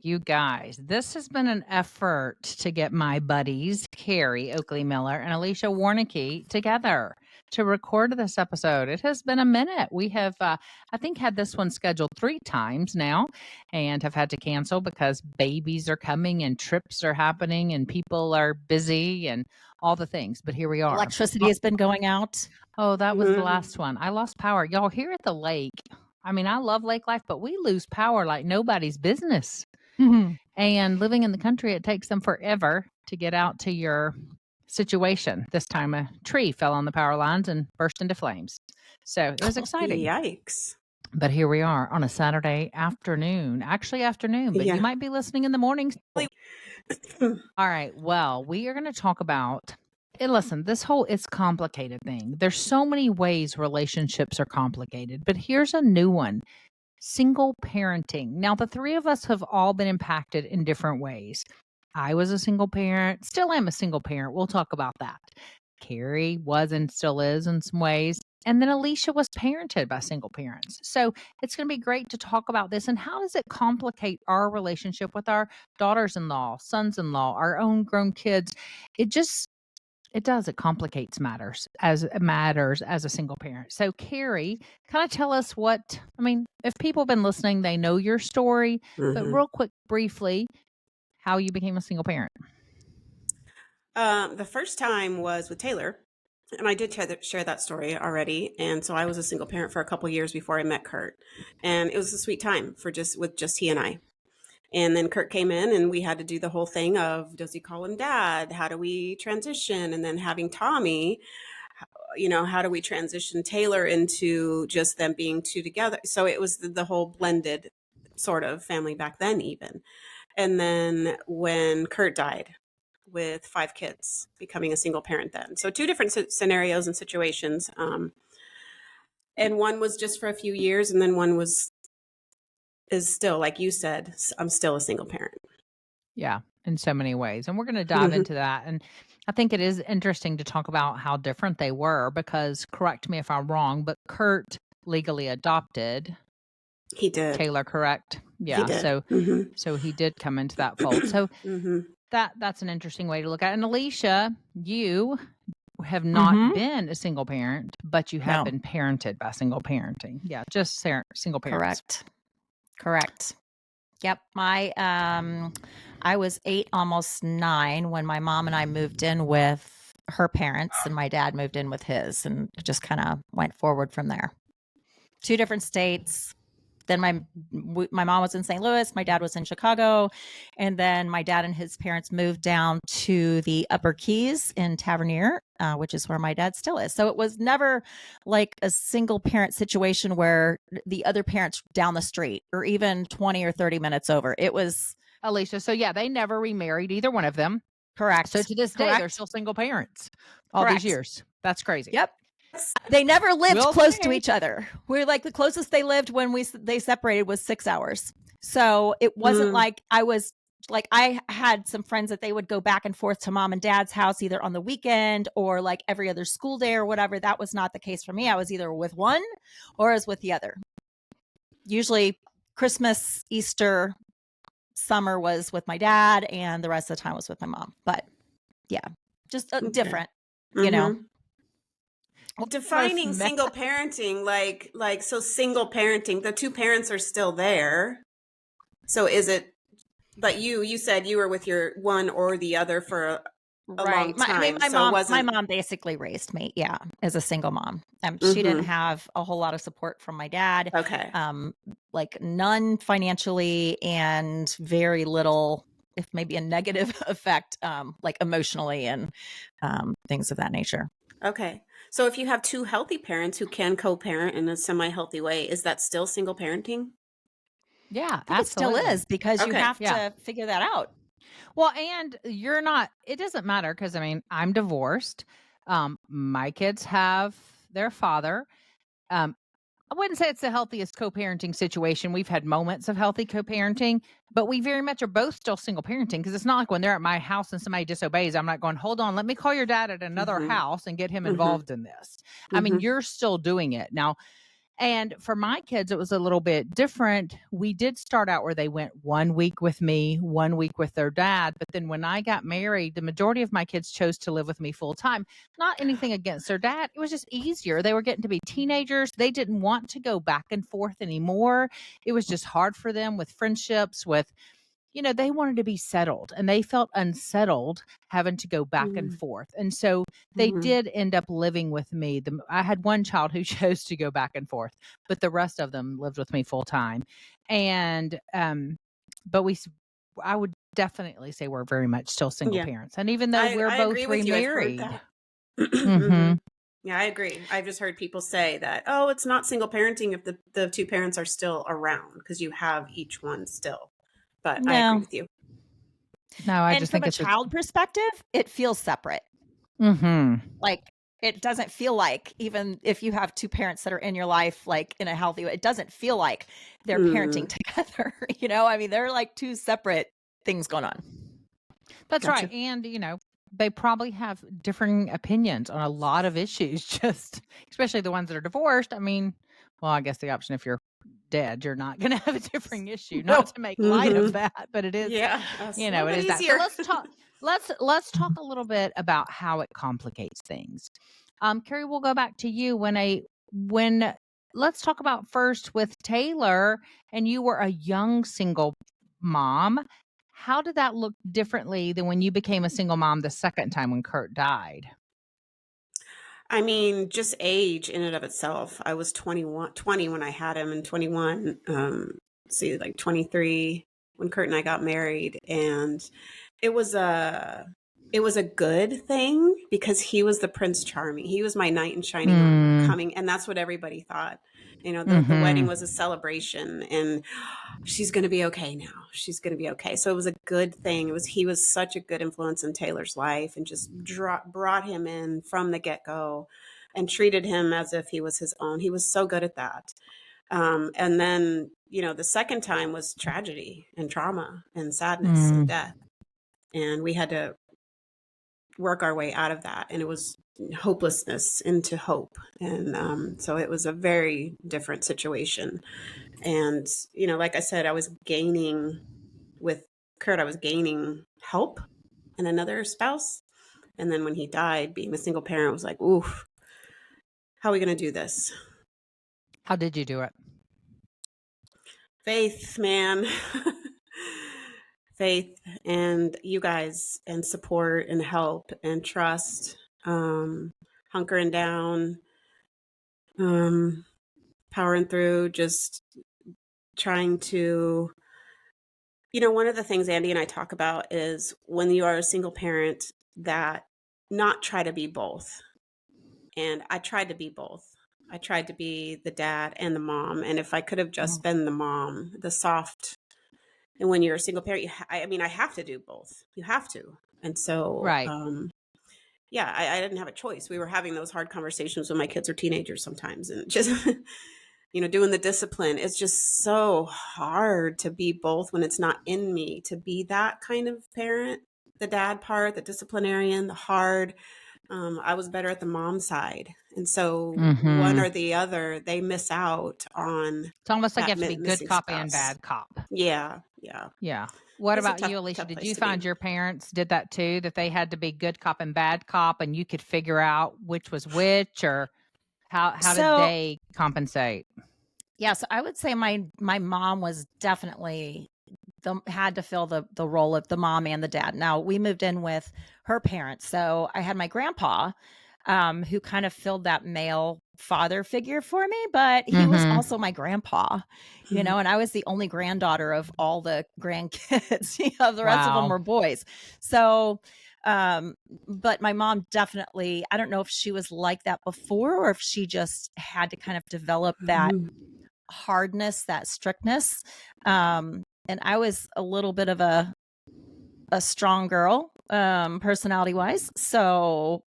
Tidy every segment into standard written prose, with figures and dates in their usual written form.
You guys, this has been an effort to get my buddies, Carrie Oakley Miller and Alicia Warnicki, together to record this episode. It has been a minute. We have, I think, had this one scheduled 3 times now and have had to cancel because babies are coming and trips are happening and people are busy and all the things. But here we are. Electricity has been going out. Oh, that was the last one. I lost power. Y'all, here at the lake, I mean, I love lake life, but we lose power like nobody's business. And living in the country, it takes them forever to get out to your situation. This time a tree fell on the power lines and burst into flames. So it was exciting. Yikes. But here we are on a Saturday afternoon. Actually afternoon, but you might be listening in the morning. All right. Well, we are going to talk about, and listen, this whole it's complicated thing. There's so many ways relationships are complicated, but here's a new one. Single parenting. Now, the three of us have all been impacted in different ways. I was a single parent, still am a single parent. We'll talk about that. Carrie was and still is in some ways. And then Alicia was parented by single parents. So it's going to be great to talk about this and how does it complicate our relationship with our daughters-in-law, sons-in-law, our own grown kids. It does. It complicates matters as a single parent. So Carrie, kind of tell us if people have been listening, they know your story, but real quick, briefly, how you became a single parent. The first time was with Taylor, and I did share that story already. And so I was a single parent for a couple years before I met Kurt, and it was a sweet time with just he and I. And then Kurt came in and we had to do the whole thing of, does he call him dad? How do we transition? And then having Tommy, how do we transition Taylor into just them being two together? So it was the whole blended sort of family back then even. And then when Kurt died with 5 kids, becoming a single parent then. So 2 different scenarios and situations. And one was just for a few years. And then one is still, like you said, I'm still a single parent. Yeah, in so many ways. And we're going to dive into that. And I think it is interesting to talk about how different they were because, correct me if I'm wrong, but Kurt legally adopted. He did. Taylor, correct? Yeah. He did. So he did come into that fold. So that's an interesting way to look at it. And Alicia, you have not been a single parent, but you have been parented by single parenting. Yeah, just single parents. Correct. Yep. I was 8, almost 9 when my mom and I moved in with her parents and my dad moved in with his, and it just kind of went forward from there. 2 different states. Then my mom was in St. Louis, my dad was in Chicago, and then my dad and his parents moved down to the Upper Keys in Tavernier, which is where my dad still is. So it was never like a single parent situation where the other parent's down the street or even 20 or 30 minutes over. It was Alicia. So yeah, they never remarried, either one of them. Correct. So to this day, they're still single parents all these years. That's crazy. Yep. They never lived close to each other. We're like the closest they lived when they separated was 6 hours. So it wasn't like I had some friends that they would go back and forth to mom and dad's house either on the weekend or like every other school day or whatever. That was not the case for me. I was either with one or I was with the other. Usually Christmas, Easter, summer was with my dad and the rest of the time was with my mom. But yeah, just different, you know. Defining single parenting, so single parenting, the 2 parents are still there. So is it, but you said you were with your one or the other for a long time. My mom basically raised me, as a single mom. She didn't have a whole lot of support from my dad. Okay. Like none financially and very little, if maybe a negative effect, like emotionally and things of that nature. Okay. So if you have 2 healthy parents who can co-parent in a semi-healthy way, is that still single parenting? Yeah, it still is because you have to figure that out. Well, and you're not, it doesn't matter because I'm divorced. My kids have their father. I wouldn't say it's the healthiest co-parenting situation. We've had moments of healthy co-parenting, but we very much are both still single parenting because it's not like when they're at my house and somebody disobeys, I'm not going, hold on, let me call your dad at another house and get him involved in this. I mean, you're still doing it. Now, And for my kids, it was a little bit different. We did start out where they went 1 week with me, 1 week with their dad. But then when I got married, the majority of my kids chose to live with me full time. Not anything against their dad. It was just easier. They were getting to be teenagers. They didn't want to go back and forth anymore. It was just hard for them with friendships, with they wanted to be settled and they felt unsettled having to go back and forth. And so they did end up living with me. I had one child who chose to go back and forth, but the rest of them lived with me full time. And, but I would definitely say we're very much still single Yeah. parents. And even though we're I both agree with you. I've heard remarried. that. Yeah, I agree. I've just heard people say that, oh, it's not single parenting if the two parents are still around because you have each one still. But I agree No. with you. No, I And just from think a child perspective, it feels separate. Like, it doesn't feel like, even if you have two parents that are in your life, like in a healthy way, it doesn't feel like they're parenting together. I mean, they're like two separate things going on. That's right. And, they probably have differing opinions on a lot of issues, just especially the ones that are divorced. I mean, well, I guess the option if you're dead, you're not going to have a differing issue. Not to make light of that, but it is, Yeah, it is that. So let's talk. Let's talk a little bit about how it complicates things. Carrie, we'll go back to you when let's talk about first with Taylor, and you were a young single mom. How did that look differently than when you became a single mom the second time when Kurt died? I mean, just age in and of itself. I was 20 when I had him, and 21, like 23 when Kurt and I got married. And it was a good thing because he was the Prince Charming. He was my knight in shining armor coming. And that's what everybody thought. The wedding was a celebration, and she's going to be okay now. She's going to be okay. So it was a good thing. He was such a good influence in Taylor's life, and just brought him in from the get-go and treated him as if he was his own. He was so good at that. And then, the second time was tragedy and trauma and sadness and death. And we had to work our way out of that. And it was hopelessness into hope. And so it was a very different situation. And, like I said, with Kurt, I was gaining help and another spouse. And then when he died, being a single parent was like, oof, how are we going to do this? How did you do it? Faith, man. Faith and you guys, and support and help and trust, hunkering down, powering through, just trying to, one of the things Andy and I talk about is when you are a single parent, that not try to be both. And I tried to be both. I tried to be the dad and the mom. And if I could have just been the mom, the soft. And when you're a single parent, I have to do both. You have to. And so, Right. I didn't have a choice. We were having those hard conversations when my kids are teenagers sometimes, and just, doing the discipline. It's just so hard to be both when it's not in me to be that kind of parent, the dad part, the disciplinarian, the hard. I was better at the mom side. And so one or the other, they miss out on. It's almost like you have to be good cop and bad cop. Yeah. Yeah. What about you, Alicia? Did you find your parents did that too, that they had to be good cop and bad cop, and you could figure out which was which, or how did they compensate? Yeah, so I would say my mom was definitely had to fill the role of the mom and the dad. Now, we moved in with her parents, so I had my grandpa, who kind of filled that male father figure for me, but he was also my grandpa, and I was the only granddaughter of all the grandkids. The rest of them were boys. So, but my mom definitely, I don't know if she was like that before, or if she just had to kind of develop that hardness, that strictness. And I was a little bit of a strong girl, personality wise. So,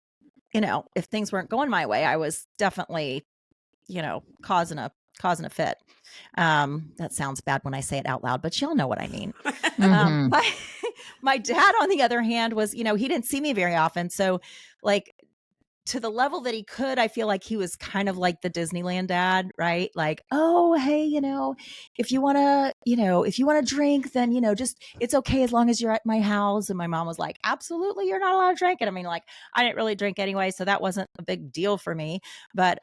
if things weren't going my way, I was definitely, causing a fit. That sounds bad when I say it out loud, but y'all know what I mean. My dad, on the other hand, was, he didn't see me very often. So, like, to the level that he could, I feel like he was kind of like the Disneyland dad, right? Like, oh, hey, if you want to drink, then, just, it's okay as long as you're at my house. And my mom was like, absolutely, you're not allowed to drink. And I mean, like, I didn't really drink anyway, so that wasn't a big deal for me. But,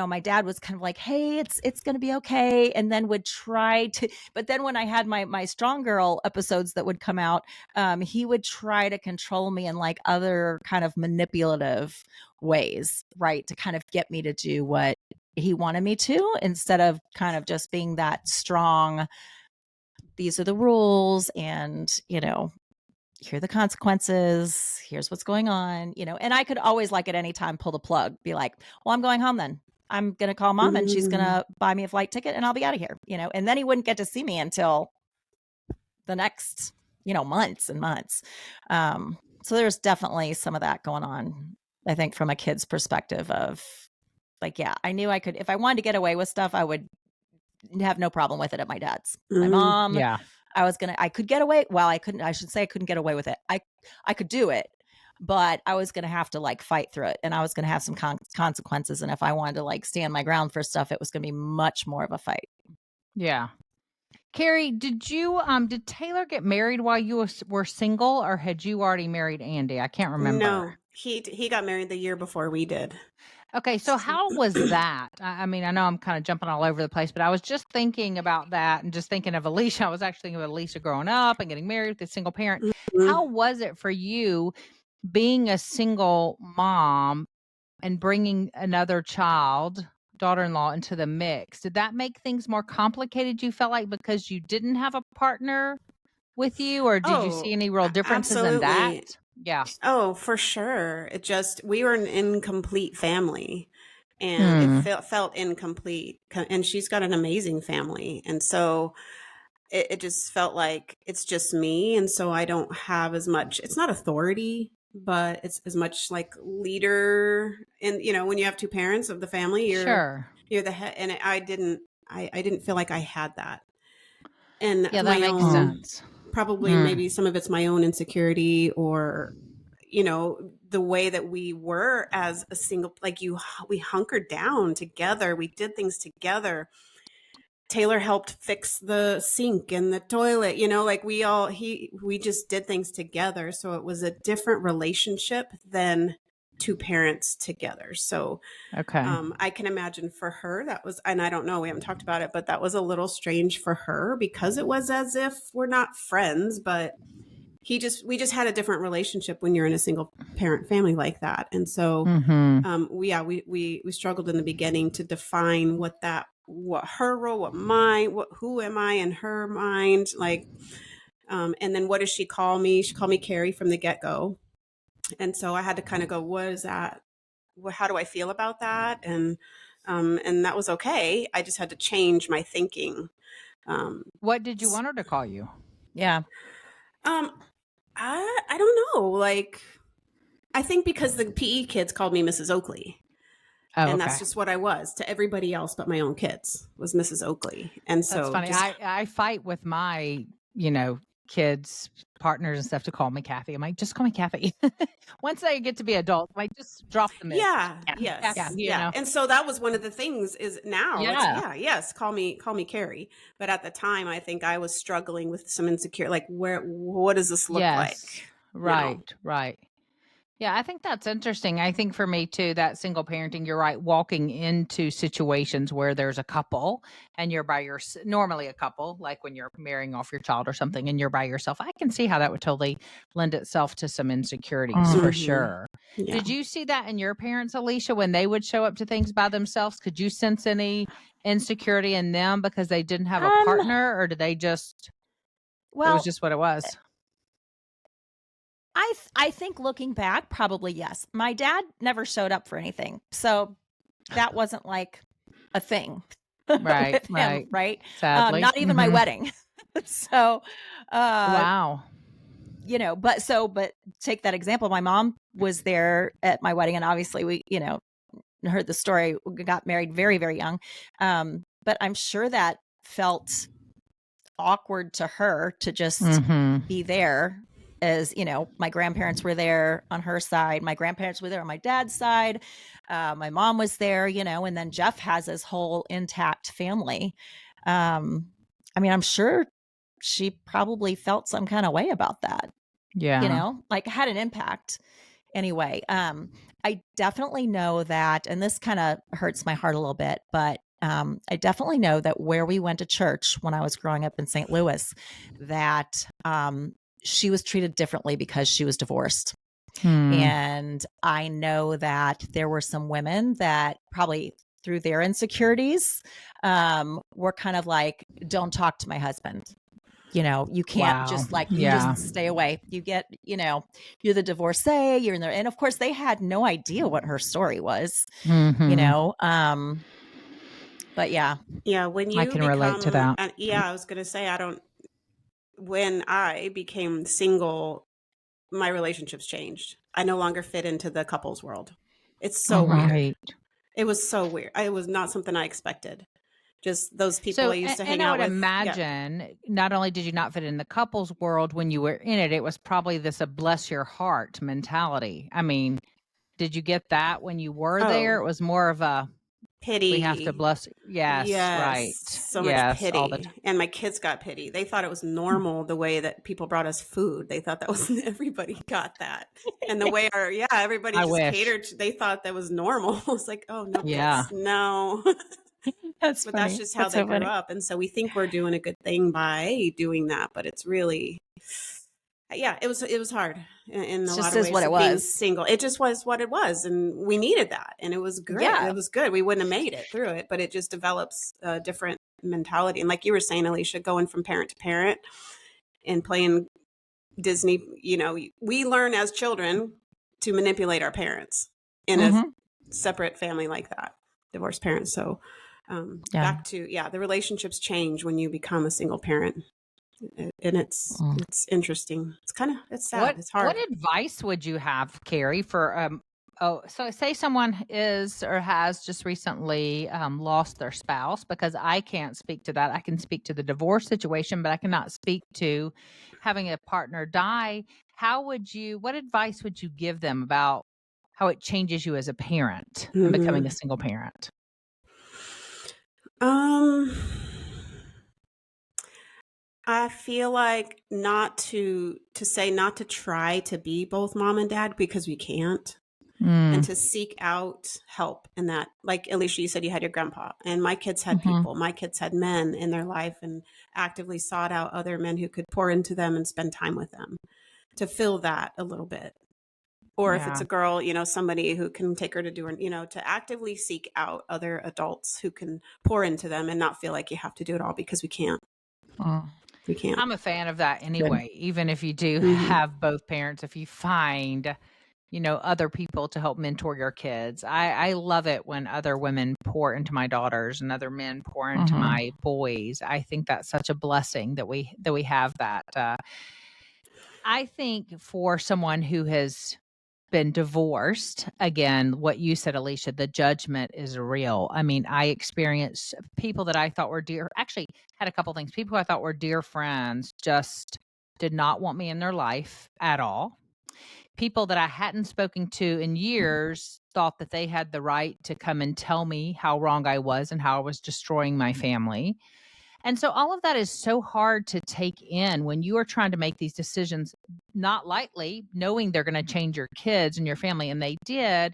my dad was kind of like, hey, it's going to be okay. And then would try to, but then when I had my strong girl episodes that would come out, he would try to control me in like other kind of manipulative ways, right? To kind of get me to do what he wanted me to, instead of kind of just being that strong, these are the rules, and, here are the consequences, here's what's going on, and I could always, like, at any time pull the plug, be like, well, I'm going home then. I'm going to call mom and she's going to buy me a flight ticket and I'll be out of here, and then he wouldn't get to see me until the next, months and months. So there's definitely some of that going on, I think, from a kid's perspective of like, yeah, I knew I could, if I wanted to get away with stuff, I would have no problem with it at my dad's. My mom, Yeah. I could get away. Well, I couldn't, I should say I couldn't get away with it. I could do it, but I was going to have to like fight through it, and I was going to have some consequences. And if I wanted to like stand my ground for stuff, it was going to be much more of a fight. Yeah. Carrie, did Taylor get married while you were single, or had you already married Andy? I can't remember. No, he got married the year before we did. Okay, so how was that? I mean, I know I'm kind of jumping all over the place, but I was just thinking about that and just thinking of Alicia. I was actually thinking of Alicia growing up and getting married with a single parent. Mm-hmm. How was it for you being a single mom and bringing another child, daughter-in-law, into the mix? Did that make things more complicated, you felt like, because you didn't have a partner with you, or did you see any real differences in that? Yeah. Oh, for sure. We were an incomplete family, and it felt incomplete. And she's got an amazing family. And so it just felt like it's just me. And so I don't have as much, it's not authority, but it's as much like leader. And, when you have two parents of the family, you're the head. And I didn't feel like I had that. And yeah, that makes sense. Probably maybe some of it's my own insecurity, or the way that we were as a single, like we hunkered down together, we did things together. Taylor helped fix the sink and the toilet, like we just did things together. So it was a different relationship than two parents together. So okay, I can imagine for her that was, and I don't know, we haven't talked about it, but that was a little strange for her, because it was as if we're not friends, but we just had a different relationship when you're in a single parent family like that. And so we struggled in the beginning to define what her role, who am I in her mind, like, and then what does she call me? She called me Carrie from the get-go. And so I had to kind of go, what is that? How do I feel about that? And that was okay. I just had to change my thinking. What did you want her to call you? Yeah. I don't know. Like, I think because the PE kids called me Mrs. Oakley. Oh, and okay. that's just what I was to everybody else but my own kids, was Mrs. Oakley. And so that's funny. I fight with my, kids, partners and stuff to call me Kathy. I'm like, just call me Kathy. Once they get to be adults, I just drop them in. Yeah. And so that was one of the things is now call me Carrie. But at the time, I think I was struggling with some insecure, like, what does this look like? Right. Yeah, I think that's interesting. I think for me too, that single parenting, you're right, walking into situations where there's a couple and you're normally a couple, like when you're marrying off your child or something and you're by yourself. I can see how that would totally lend itself to some insecurities for sure. Yeah. Did you see that in your parents, Alicia, when they would show up to things by themselves? Could you sense any insecurity in them because they didn't have a partner, or did they just, it was just what it was? I think looking back, probably yes. My dad never showed up for anything, so that wasn't like a thing, right? with him, right? Sadly, not even my wedding. So, wow. But take that example. My mom was there at my wedding, and obviously we, heard the story. We got married very, very young, but I'm sure that felt awkward to her to just be there. as, my grandparents were there on her side, my grandparents were there on my dad's side, my mom was there, and then Jeff has his whole intact family. I'm sure she probably felt some kind of way about that, Yeah. like had an impact. Anyway, I definitely know that, and this kind of hurts my heart a little bit, but I definitely know that where we went to church when I was growing up in St. Louis, that she was treated differently because she was divorced. Hmm. And I know that there were some women that probably through their insecurities were kind of like, don't talk to my husband. You can't Wow. just like, you Yeah. just stay away. You get, you're the divorcee, you're in there. And of course they had no idea what her story was, Hmm. but yeah. Yeah, when I you can relate to become, that. yeah, I was going to say, when I became single, my relationships changed. I no longer fit into the couples world. It's so weird. Right. It was so weird. It was not something I expected. Just those people So, I used to and hang I out would with. Yeah. imagine not only did you not fit in the couples world when you were in it, it was probably this a bless your heart mentality. I mean, did you get that when you were there? Oh, It was more of a, we have to pity. bless. Yes, Yes, right. so much Yes, all the time. pity. And my kids got pity. They thought it was normal the way that people brought us food. They thought that was everybody got that. And the way everybody I just wish. catered, they thought that was normal. I was like, oh, no, Yeah. kids, no. That's But that's funny. just how That's they so grew funny. up. And so we think we're doing a good thing by doing that, but it's really, yeah, it was hard in It a lot just of is what ways it of being was. single. It just was what it was, and we needed that, and it was great. Yeah. It was good. We wouldn't have made it through it, but it just develops a different mentality. And like you were saying, Alicia, going from parent to parent and playing Disney, we learn as children to manipulate our parents in a Hmm. separate family like that, divorced parents. So Yeah. back to, yeah, the relationships change when you become a single parent, and it's Mm. it's interesting. It's sad. What It's what hard. advice would you have, Carrie, for so say someone is or has just recently lost their spouse, because I can't speak to that. I can speak to the divorce situation, but I cannot speak to having a partner die. What advice would you give them about how it changes you as a parent and becoming a Hmm. single parent? Um, I feel like not to try to be both mom and dad because we can't, and Mm, to seek out help in that. Like Alicia, you said you had your grandpa, and my kids had hmm people. My kids had men in their life and actively sought out other men who could pour into them and spend time with them to fill that a little bit. Or if it's yeah. a girl, somebody who can take her to do her, to actively seek out other adults who can pour into them and not feel like you have to do it all because we can't. Mm. We can't. I'm a fan of that Good. anyway. Even if you do Hmm. have both parents, if you find other people to help mentor your kids. I love it when other women pour into my daughters and other men pour into Hmm. my boys. I think that's such a blessing that we have that. I think for someone who has been divorced, again, what you said, Alicia, the judgment is real. I mean, I experienced people that I thought were dear, actually had a couple things. People who I thought were dear friends just did not want me in their life at all. People that I hadn't spoken to in years thought that they had the right to come and tell me how wrong I was and how I was destroying my family. And so all of that is so hard to take in when you are trying to make these decisions, not lightly, knowing they're going to change your kids and your family, and they did.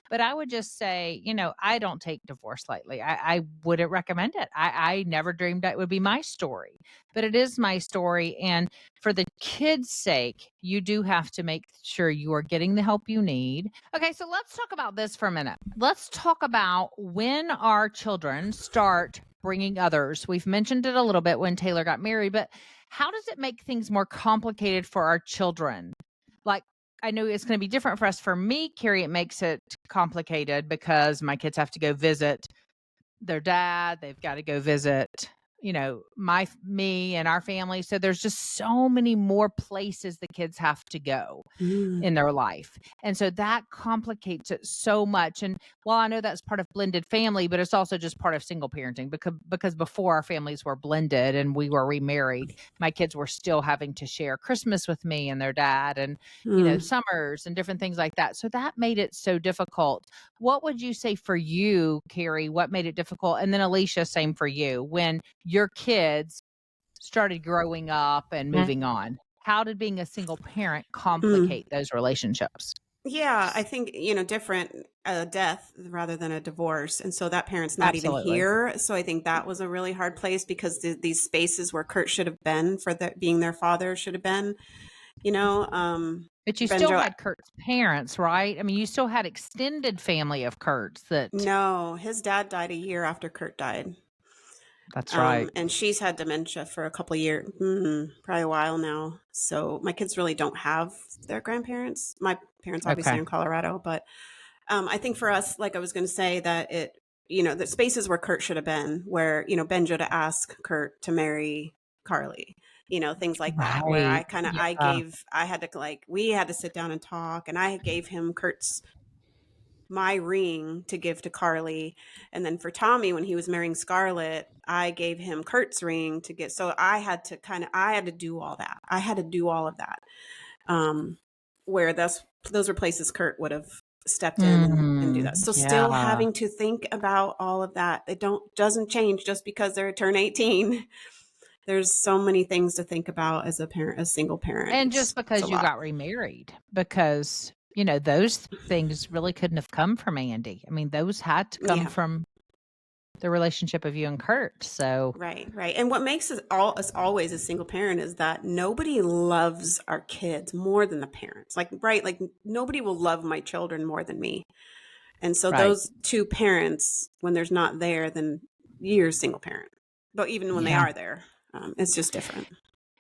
But I would just say, I don't take divorce lightly. I wouldn't recommend it. I never dreamed that would be my story, but it is my story. And for the kids' sake, you do have to make sure you are getting the help you need. Okay, so let's talk about this for a minute. Let's talk about when our children start bringing others. We've mentioned it a little bit when Taylor got married, but how does it make things more complicated for our children? Like, I know it's going to be different for us. For me, Carrie, it makes it complicated because my kids have to go visit their dad. They've got to go visit me and our family. So there's just so many more places the kids have to go Mm, in their life. And so that complicates it so much. And while I know that's part of blended family, but it's also just part of single parenting because before our families were blended and we were remarried, my kids were still having to share Christmas with me and their dad and, mm. summers and different things like that. So that made it so difficult. What would you say for you, Carrie? What made it difficult? And then Alicia, same for you. When your kids started growing up and moving on, how did being a single parent Mm. complicate those relationships? Yeah, I think, different death rather than a divorce. And so that parent's not even Absolutely. here. So I think that was a really hard place because these spaces where Kurt should have been for being their father should have been, But you still Benjo. had Kurt's parents, right? I mean, you still had extended family of Kurt's that No, his dad died a year after Kurt died. that's right. And she's had dementia for a couple of years, probably a while now. So my kids really don't have their grandparents. My parents obviously Okay. are in Colorado, but I think for us, like I was going to say that the spaces where Kurt should have been, where, Benjo to ask Kurt to marry Carly, things like that, where Right. Yeah. we had to sit down and talk, and I gave him my ring to give to Carly. And then for Tommy, when he was marrying Scarlett, I gave him Kurt's ring to get. So I had to do all that. I had to do all of that. Where those were places Kurt would have stepped in and do that. So still Yeah. having to think about all of that. Doesn't change just because they're turn 18. There's so many things to think about as a single parent. And It's just a because you lot. got remarried, because, those things really couldn't have come from Andy. I mean, those had to come Yeah. from the relationship of you and Kurt. So, Right, right. And what makes us always a single parent is that nobody loves our kids more than the parents. Like, right, like nobody will love my children more than me. And so right. those two parents, when there's not there, then you're a single parent. But even when they Yeah. are there, it's just different.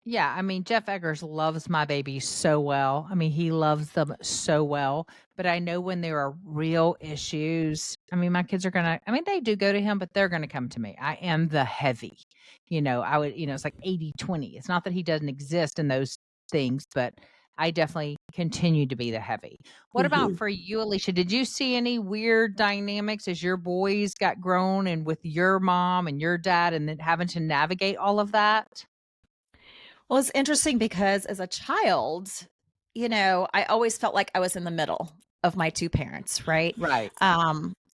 Yeah, I mean, Jeff Eggers loves my babies so well. I mean, he loves them so well. But I know when there are real issues, I mean, my kids are going to, I mean, they do go to him, but they're going to come to me. I am the heavy. It's like 80-20. It's not that he doesn't exist in those things, but I definitely continue to be the heavy. What about Hmm. for you, Alicia? Did you see any weird dynamics as your boys got grown and with your mom and your dad and then having to navigate all of that? Well, it's interesting because as a child, I always felt like I was in the middle of my two parents, right? Right.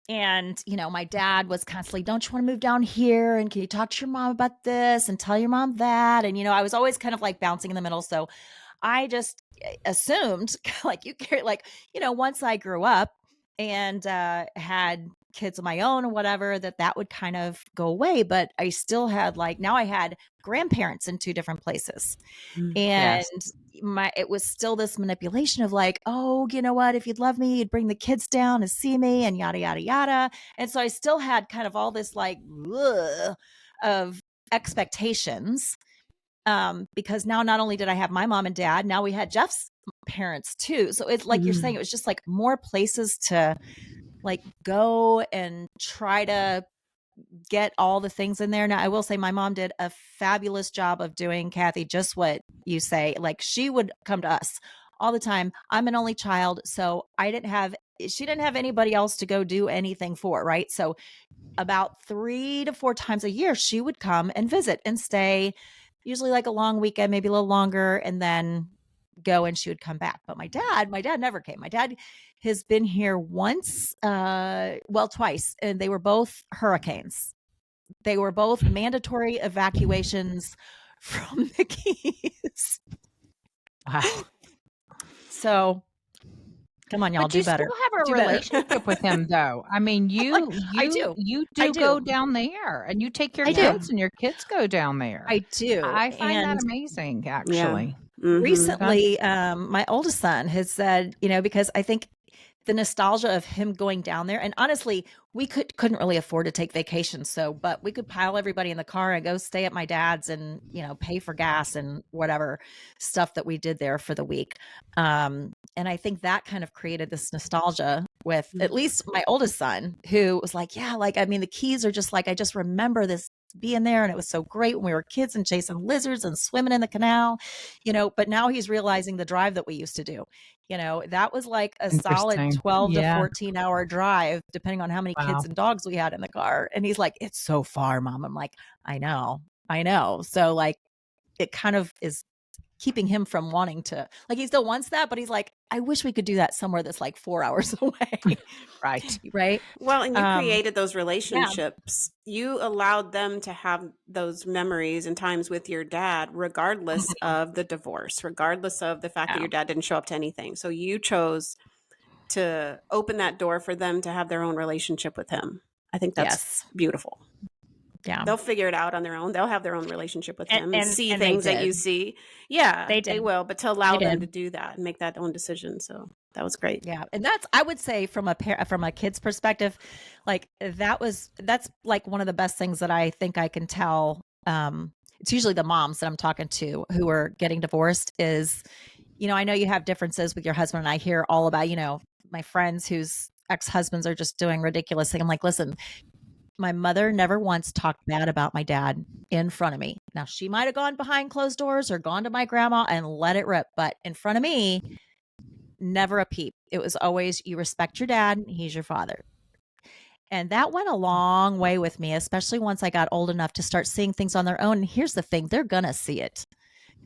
And my dad was constantly, "Don't you want to move down here? And can you talk to your mom about this and tell your mom that?" And I was always kind of like bouncing in the middle. So I just assumed, like you carry, like once I grew up and had kids of my own or whatever, that would kind of go away. But I still had now I had grandparents in two different places, and Yes. it was still this manipulation of like, "Oh, you know what, if you'd love me, you'd bring the kids down to see me," and yada yada yada. And so I still had kind of all this like ugh, of expectations, because now not only did I have my mom and dad, now we had Jeff's parents too. So it's like you're saying, it was just like more places to like go and try to get all the things in there. Now, I will say my mom did a fabulous job of doing, Kathy, just what you say. Like she would come to us all the time. I'm an only child, so she didn't have anybody else to go do anything for, right? So about 3 to 4 times a year, she would come and visit and stay, usually like a long weekend, maybe a little longer, and then go, and she would come back. But my dad never came. My dad has been here once, twice, and they were both hurricanes. They were both mandatory evacuations from the Keys. Wow. So come on, y'all, But do you still better. have a Do better. relationship with him though. I mean, Like, you I you do. you I do go do. down there and you take your I do. Yeah. kids and your kids go down there. I do. I find that And amazing Yeah. actually. Mhm. recently, my oldest son has said, because I think the nostalgia of him going down there, and honestly, we couldn't really afford to take vacations, but we could pile everybody in the car and go stay at my dad's and pay for gas and whatever stuff that we did there for the week. And I think that kind of created this nostalgia with at least my oldest son, who was like, yeah, like, I mean, the Keys are just like, I just remember this being there. And it was so great when we were kids and chasing lizards and swimming in the canal, but now he's realizing the drive that we used to do. That was like a solid Interesting. 12 to Yeah. 14-hour drive, depending on how many Wow. kids and dogs we had in the car. And he's like, it's so far, Mom. I'm like, I know. So like, it kind of is keeping him from wanting to, like, he still wants that, but he's like, I wish we could do that somewhere that's like 4 hours away. Right. Right. Well, and you created those Yeah. relationships. You allowed them to have those memories and times with your dad, regardless of the divorce, regardless of the fact that Yeah. your dad didn't show up to anything. So you chose to open that door for them to have their own relationship with him. I think that's Yes. beautiful. Yeah. They'll figure it out on their own. They'll have their own relationship with him and see And they things that you did. see. Yeah, They they did. will, but to allow They them did. to do that and make that own decision. So that was great. Yeah. And that's, I would say from a kid's perspective, like that's like one of the best things that I think I can tell. It's usually the moms that I'm talking to who are getting divorced is, I know you have differences with your husband, and I hear all about, my friends whose ex-husbands are just doing ridiculous things. I'm like, listen, my mother never once talked bad about my dad in front of me. Now, she might have gone behind closed doors or gone to my grandma and let it rip, but in front of me, never a peep. It was always, you respect your dad, he's your father. And that went a long way with me, especially once I got old enough to start seeing things on their own. And here's the thing, they're going to see it.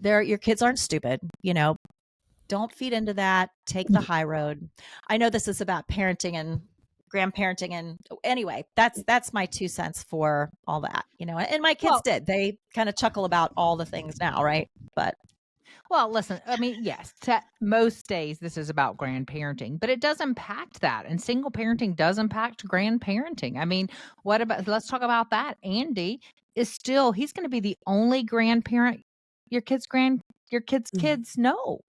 Your kids aren't stupid, don't feed into that. Take the high road. I know this is about parenting and grandparenting, and anyway, that's my 2 cents for all that, and my kids did. They kind of chuckle about all the things now, right? But well, listen, I mean, yes, most days this is about grandparenting, but it does impact that. And single parenting does impact grandparenting. I mean, let's talk about that. Andy he's going to be the only grandparent your kids' kids know.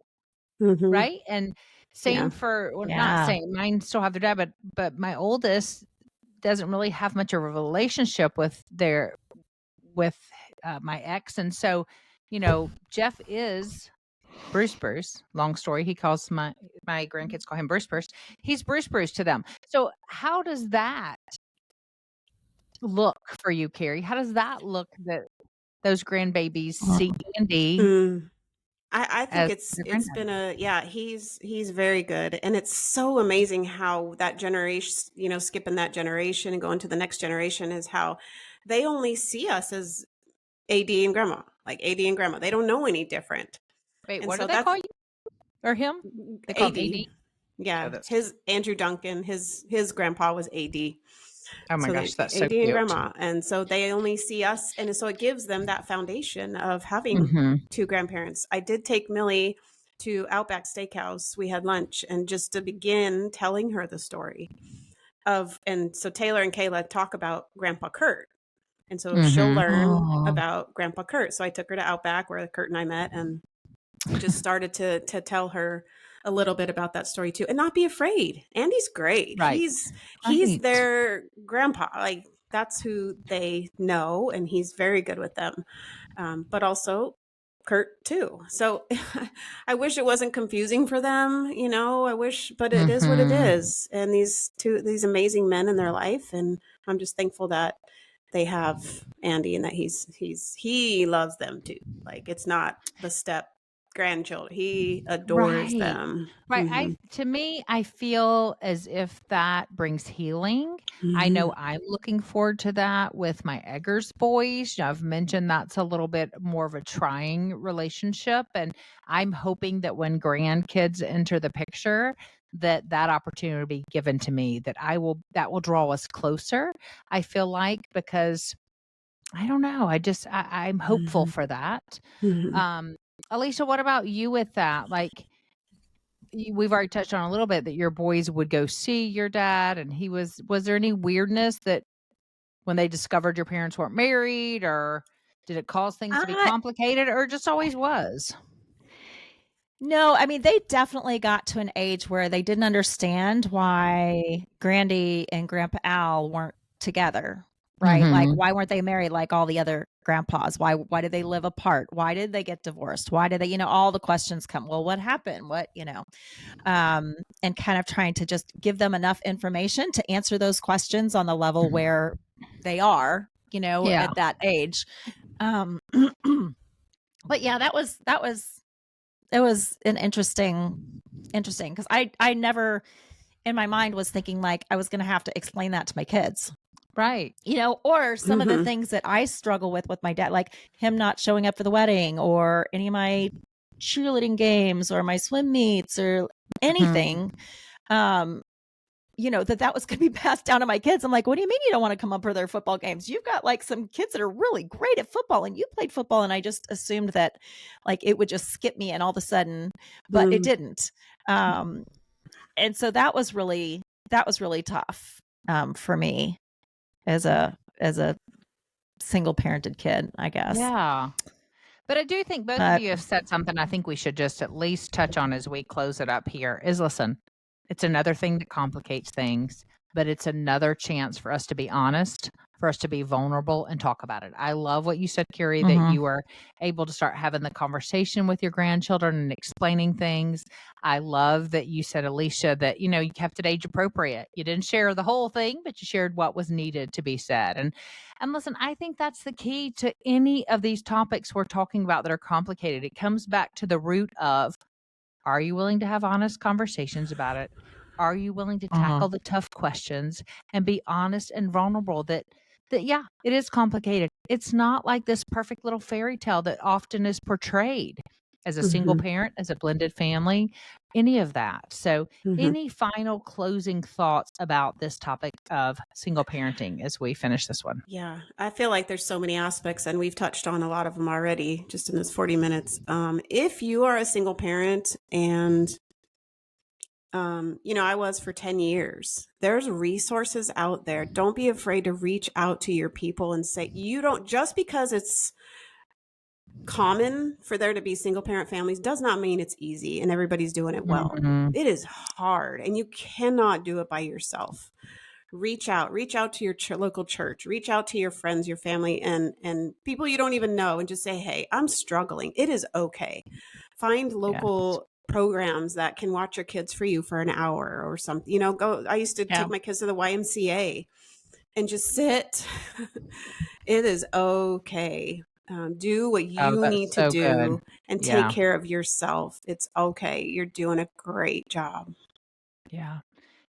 Mm-hmm. Right. And same for, well, not same, mine still have their dad, but my oldest doesn't really have much of a relationship with my ex. And so, Jeff is Bruce. Long story. He calls my grandkids call him Bruce. He's Bruce to them. So how does that look for you, Carrie? How does that look that those grandbabies see Andy I think as it's their it's granddad? been he's very good, and it's so amazing how that generation, skipping that generation and going to the next generation is how they only see us as AD and grandma, like AD and grandma. They don't know any different. Wait, And what do so they that's call you or him? They call him AD. AD. Yeah, Oh, that's his Andrew Duncan, his grandpa was AD. oh my So gosh, that's so AD and cute. grandma, and so they only see us, and so it gives them that foundation of having Mm-hmm. 2 grandparents. I did take Millie to Outback Steakhouse. We had lunch, and just to begin telling her the story and so Taylor and Kayla talk about Grandpa Kurt, and so she'll Mm-hmm. learn Oh. about Grandpa Kurt. So I took her to Outback where Kurt and I met, and just started to tell her a little bit about that story too, and not be afraid. Andy's great. Right. He's Right. their grandpa. Like, that's who they know, and he's very good with them. But also Kurt too. So I wish it wasn't confusing for them, I wish, but it is what it Mm-hmm. is. And these amazing men in their life, and I'm just thankful that they have Andy and that he loves them too. Like, it's not the step grandchildren. He adores Right. them. Right. To me, I feel as if that brings healing. I know I'm looking forward to that with my Eggers boys. I've mentioned that's a little bit more of a trying relationship. And I'm hoping that when grandkids enter the picture, that opportunity will be given to me, that will draw us closer. I feel like, because I don't know. I'm hopeful for that. Alicia, what about you with that? Like, we've already touched on a little bit that your boys would go see your dad, and was there any weirdness that when they discovered your parents weren't married, or did it cause things to be complicated, or just always was? No, I mean, they definitely got to an age where they didn't understand why Grandy and Grandpa Al weren't together, right? Like, Mm-hmm. why weren't they married like all the other grandpas? Why did they live apart? Why did they get divorced? Why did they, all the questions come. Well, what happened? And kind of trying to just give them enough information to answer those questions on the level where they are, Yeah. at that age. But yeah, it was an interesting because I never in my mind was thinking like I was going to have to explain that to my kids. Right. Or some of the things that I struggle with my dad, like him not showing up for the wedding or any of my cheerleading games or my swim meets or anything. That was going to be passed down to my kids. I'm like, what do you mean you don't want to come up for their football games? You've got like some kids that are really great at football and you played football. And I just assumed that like it would just skip me and all of a sudden, but it didn't. And so that was really tough for me as a single parented kid, I guess. Yeah. But I do think both of you have said something I think we should just at least touch on as we close it up here is listen, it's another thing that complicates things, but it's another chance for us to be honest, for us to be vulnerable and talk about it. I love what you said, Carrie, that you were able to start having the conversation with your grandchildren and explaining things. I love that you said, Alicia, that, you kept it age appropriate. You didn't share the whole thing, but you shared what was needed to be said. And listen, I think that's the key to any of these topics we're talking about that are complicated. It comes back to the root of, are you willing to have honest conversations about it? Are you willing to tackle the tough questions and be honest and vulnerable that yeah, it is complicated. It's not like this perfect little fairy tale that often is portrayed as a single parent, as a blended family, any of that. So, any final closing thoughts about this topic of single parenting as we finish this one? Yeah, I feel like there's so many aspects, and we've touched on a lot of them already just in this 40 minutes. If you are a single parent and I was for 10 years. There's resources out there. Don't be afraid to reach out to your people and say, just because it's common for there to be single parent families does not mean it's easy and everybody's doing it well. It is hard and you cannot do it by yourself. Reach out to your local church, reach out to your friends, your family, and people you don't even know and just say, hey, I'm struggling. It is okay. Find local programs that can watch your kids for you for an hour or something. I used to take my kids to the YMCA and just sit. It is okay. Do what you need to do and take care of yourself. It's okay. You're doing a great job. Yeah.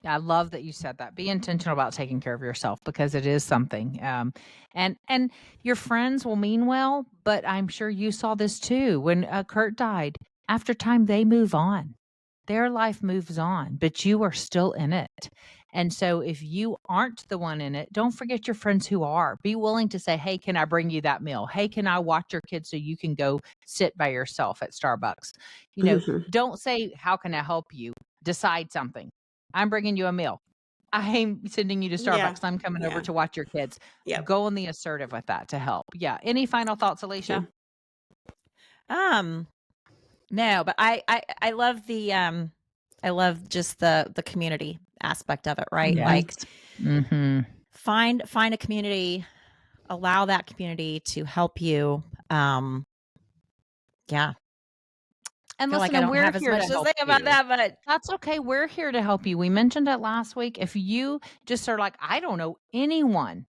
I love that you said that. Be intentional about taking care of yourself because it is something. And your friends will mean well, but I'm sure you saw this too. When Kurt died, after time they move on. Their life moves on, but you are still in it. And so if you aren't the one in it, don't forget your friends who are. Be willing to say, hey, can I bring you that meal? Hey, can I watch your kids so you can go sit by yourself at Starbucks? Don't say, how can I help you? Decide something. I'm bringing you a meal. I'm sending you to Starbucks. I'm coming over to watch your kids. Go on the assertive with that to help. Yeah. Any final thoughts, Alicia? No, but I love the I love just the community aspect of it, right? Yes. Like find a community, allow that community to help you. Yeah. And I feel listen, like I don't have as much to say about that, but that's okay. We're here to help you. We mentioned it last week. If you just are like, I don't know anyone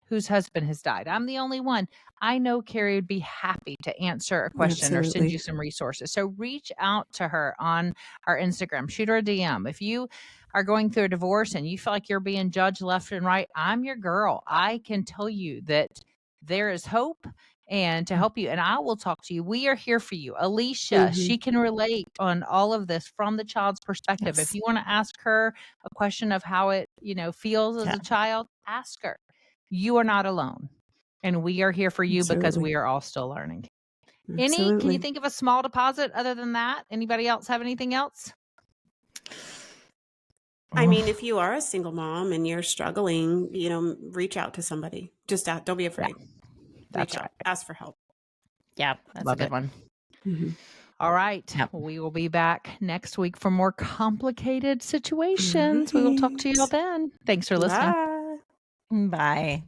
whose husband has died. I'm the only one. I know Carrie would be happy to answer a question or send you some resources. So reach out to her on our Instagram. Shoot her a DM. If you are going through a divorce and you feel like you're being judged left and right, I'm your girl. I can tell you that there is hope and to help you. And I will talk to you. We are here for you. Alicia, she can relate on all of this from the child's perspective. Yes. If you want to ask her a question of how it, feels as a child, ask her. You are not alone. And we are here for you because we are all still learning. Can you think of a small deposit other than that? Anybody else have anything else? I mean, if you are a single mom and you're struggling, reach out to somebody. Just don't be afraid. Yeah. That's reach out. Ask for help. Yeah, that's a good one. All right. Yep. We will be back next week for more complicated situations. Right. We will talk to you all then. Thanks for listening. Bye. Bye.